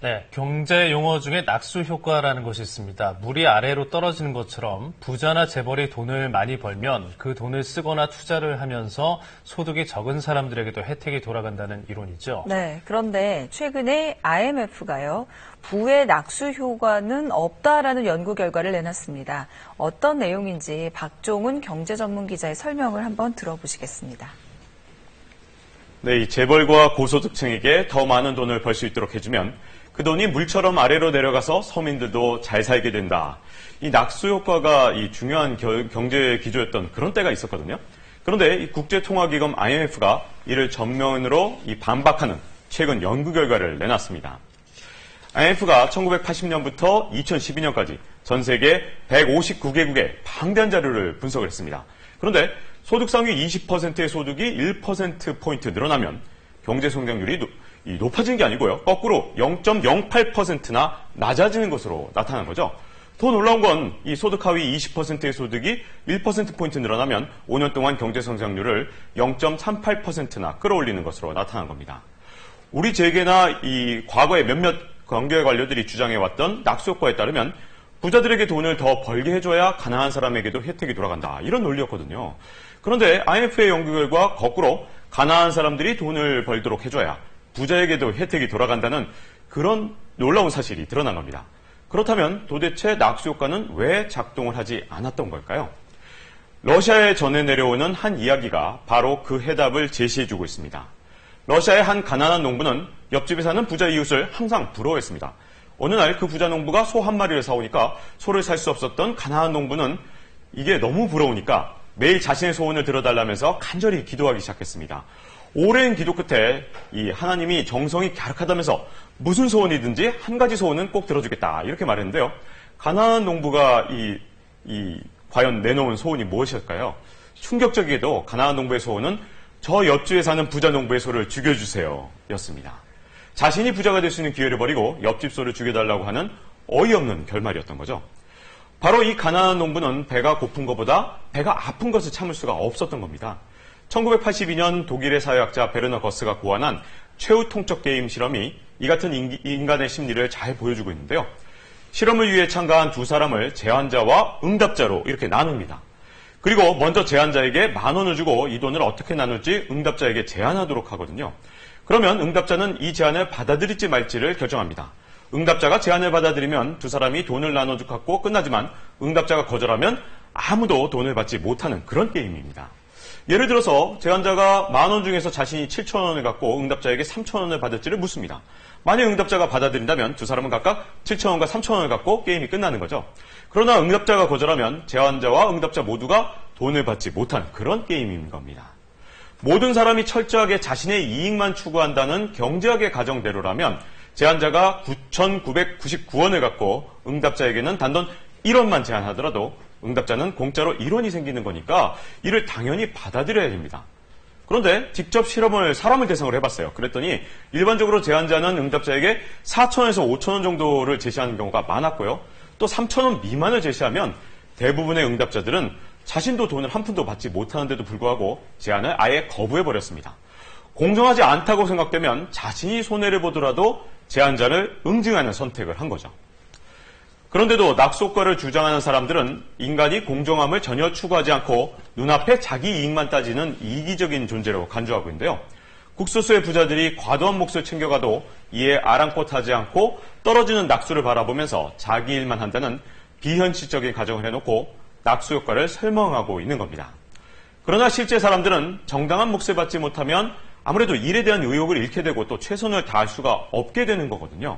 네, 경제 용어 중에 낙수 효과라는 것이 있습니다. 물이 아래로 떨어지는 것처럼 부자나 재벌이 돈을 많이 벌면 그 돈을 쓰거나 투자를 하면서 소득이 적은 사람들에게도 혜택이 돌아간다는 이론이죠. 네, 그런데 최근에 IMF가요, 부의 낙수 효과는 없다라는 연구 결과를 내놨습니다. 어떤 내용인지 박종훈 경제 전문 기자의 설명을 한번 들어보시겠습니다. 네, 이 재벌과 고소득층에게 더 많은 돈을 벌 수 있도록 해주면 그 돈이 물처럼 아래로 내려가서 서민들도 잘 살게 된다. 이 낙수 효과가 이 중요한 경제 기조였던 그런 때가 있었거든요. 그런데 이 국제통화기금 IMF가 이를 전면으로 반박하는 최근 연구 결과를 내놨습니다. IMF가 1980년부터 2012년까지 전 세계 159개국의 방대한 자료를 분석을 했습니다. 그런데 소득 상위 20%의 소득이 1%포인트 늘어나면 경제 성장률이 높아지는 게 아니고요. 거꾸로 0.08%나 낮아지는 것으로 나타난 거죠. 더 놀라운 건 이 소득 하위 20%의 소득이 1%포인트 늘어나면 5년 동안 경제 성장률을 0.38%나 끌어올리는 것으로 나타난 겁니다. 우리 재계나 이 과거의 몇몇 경제 관료들이 주장해왔던 낙수 효과에 따르면 부자들에게 돈을 더 벌게 해줘야 가난한 사람에게도 혜택이 돌아간다. 이런 논리였거든요. 그런데 IMF의 연구 결과 거꾸로 가난한 사람들이 돈을 벌도록 해줘야 부자에게도 혜택이 돌아간다는 그런 놀라운 사실이 드러난 겁니다. 그렇다면 도대체 낙수 효과는 왜 작동을 하지 않았던 걸까요? 러시아에 전해 내려오는 한 이야기가 바로 그 해답을 제시해주고 있습니다. 러시아의 한 가난한 농부는 옆집에 사는 부자 이웃을 항상 부러워했습니다. 어느 날 그 부자 농부가 소 한 마리를 사오니까 소를 살 수 없었던 가난한 농부는 이게 너무 부러우니까 매일 자신의 소원을 들어달라면서 간절히 기도하기 시작했습니다. 오랜 기도 끝에 이 하나님이 정성이 갸륵하다면서 무슨 소원이든지 한 가지 소원은 꼭 들어주겠다 이렇게 말했는데요. 가난한 농부가 과연 내놓은 소원이 무엇일까요? 충격적이게도 가난한 농부의 소원은 저 옆집에 사는 부자 농부의 소를 죽여주세요 였습니다. 자신이 부자가 될 수 있는 기회를 버리고 옆집 소를 죽여달라고 하는 어이없는 결말이었던 거죠. 바로 이 가난한 농부는 배가 고픈 것보다 배가 아픈 것을 참을 수가 없었던 겁니다. 1982년 독일의 사회학자 베르너 거스가 고안한 최후 통적 게임 실험이 이 같은 인간의 심리를 잘 보여주고 있는데요. 실험을 위해 참가한 두 사람을 제안자와 응답자로 이렇게 나눕니다. 그리고 먼저 제안자에게 10,000원을 주고 이 돈을 어떻게 나눌지 응답자에게 제안하도록 하거든요. 그러면 응답자는 이 제안을 받아들일지 말지를 결정합니다. 응답자가 제안을 받아들이면 두 사람이 돈을 나눠주고 끝나지만 응답자가 거절하면 아무도 돈을 받지 못하는 그런 게임입니다. 예를 들어서 제안자가 10,000원 중에서 자신이 7,000원을 갖고 응답자에게 3,000원을 받을지를 묻습니다. 만약 응답자가 받아들인다면 두 사람은 각각 7,000원과 3,000원을 갖고 게임이 끝나는 거죠. 그러나 응답자가 거절하면 제안자와 응답자 모두가 돈을 받지 못하는 그런 게임인 겁니다. 모든 사람이 철저하게 자신의 이익만 추구한다는 경제학의 가정대로라면 제안자가 9,999원을 갖고 응답자에게는 단돈 1원만 제안하더라도 응답자는 공짜로 1원이 생기는 거니까 이를 당연히 받아들여야 됩니다. 그런데 직접 실험을 사람을 대상으로 해봤어요. 그랬더니 일반적으로 제안자는 응답자에게 4,000원에서 5,000원 정도를 제시하는 경우가 많았고요. 또 3,000원 미만을 제시하면 대부분의 응답자들은 자신도 돈을 한 푼도 받지 못하는데도 불구하고 제안을 아예 거부해버렸습니다. 공정하지 않다고 생각되면 자신이 손해를 보더라도 제안자를 응징하는 선택을 한 거죠. 그런데도 낙수 효과를 주장하는 사람들은 인간이 공정함을 전혀 추구하지 않고 눈앞에 자기 이익만 따지는 이기적인 존재로 간주하고 있는데요. 국소수의 부자들이 과도한 몫을 챙겨가도 이에 아랑곳하지 않고 떨어지는 낙수를 바라보면서 자기 일만 한다는 비현실적인 가정을 해놓고 낙수 효과를 설명하고 있는 겁니다. 그러나 실제 사람들은 정당한 몫을 받지 못하면 아무래도 일에 대한 의욕을 잃게 되고 또 최선을 다할 수가 없게 되는 거거든요.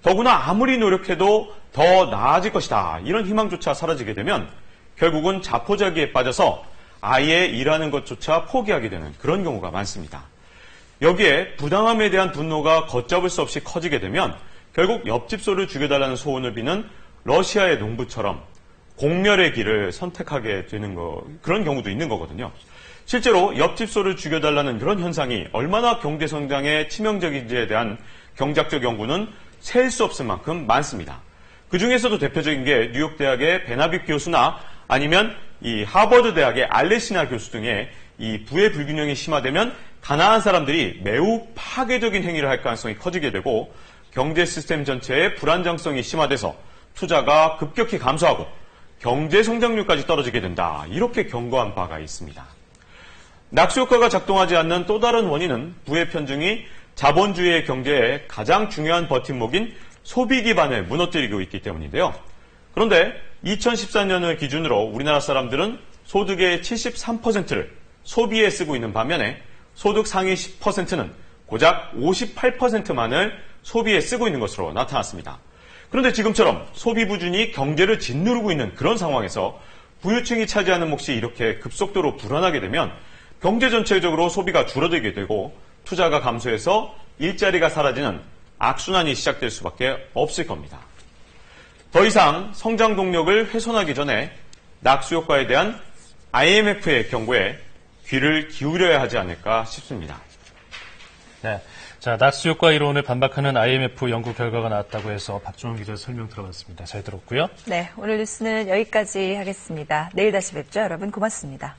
더구나 아무리 노력해도 더 나아질 것이다 이런 희망조차 사라지게 되면 결국은 자포자기에 빠져서 아예 일하는 것조차 포기하게 되는 그런 경우가 많습니다. 여기에 부당함에 대한 분노가 걷잡을 수 없이 커지게 되면 결국 옆집 소를 죽여달라는 소원을 비는 러시아의 농부처럼 공멸의 길을 선택하게 되는 그런 경우도 있는 거거든요. 실제로 옆집 소를 죽여달라는 그런 현상이 얼마나 경제 성장에 치명적인지에 대한 경제학적 연구는 셀 수 없을 만큼 많습니다. 그 중에서도 대표적인 게 뉴욕대학의 베나빗 교수나 아니면 이 하버드 대학의 알레시나 교수 등의 이 부의 불균형이 심화되면 가난한 사람들이 매우 파괴적인 행위를 할 가능성이 커지게 되고 경제 시스템 전체의 불안정성이 심화돼서 투자가 급격히 감소하고 경제 성장률까지 떨어지게 된다. 이렇게 경고한 바가 있습니다. 낙수 효과가 작동하지 않는 또 다른 원인은 부의 편중이 자본주의의 경제의 가장 중요한 버팀목인 소비 기반을 무너뜨리고 있기 때문인데요. 그런데 2014년을 기준으로 우리나라 사람들은 소득의 73%를 소비에 쓰고 있는 반면에 소득 상위 10%는 고작 58%만을 소비에 쓰고 있는 것으로 나타났습니다. 그런데 지금처럼 소비 부진이 경제를 짓누르고 있는 그런 상황에서 부유층이 차지하는 몫이 이렇게 급속도로 불어나게 되면 경제 전체적으로 소비가 줄어들게 되고 투자가 감소해서 일자리가 사라지는 악순환이 시작될 수밖에 없을 겁니다. 더 이상 성장 동력을 훼손하기 전에 낙수 효과에 대한 IMF의 경고에 귀를 기울여야 하지 않을까 싶습니다. 네. 자, 낙수 효과 이론을 반박하는 IMF 연구 결과가 나왔다고 해서 박종원 기자 설명 들어봤습니다. 잘 들었고요. 네, 오늘 뉴스는 여기까지 하겠습니다. 내일 다시 뵙죠. 여러분 고맙습니다.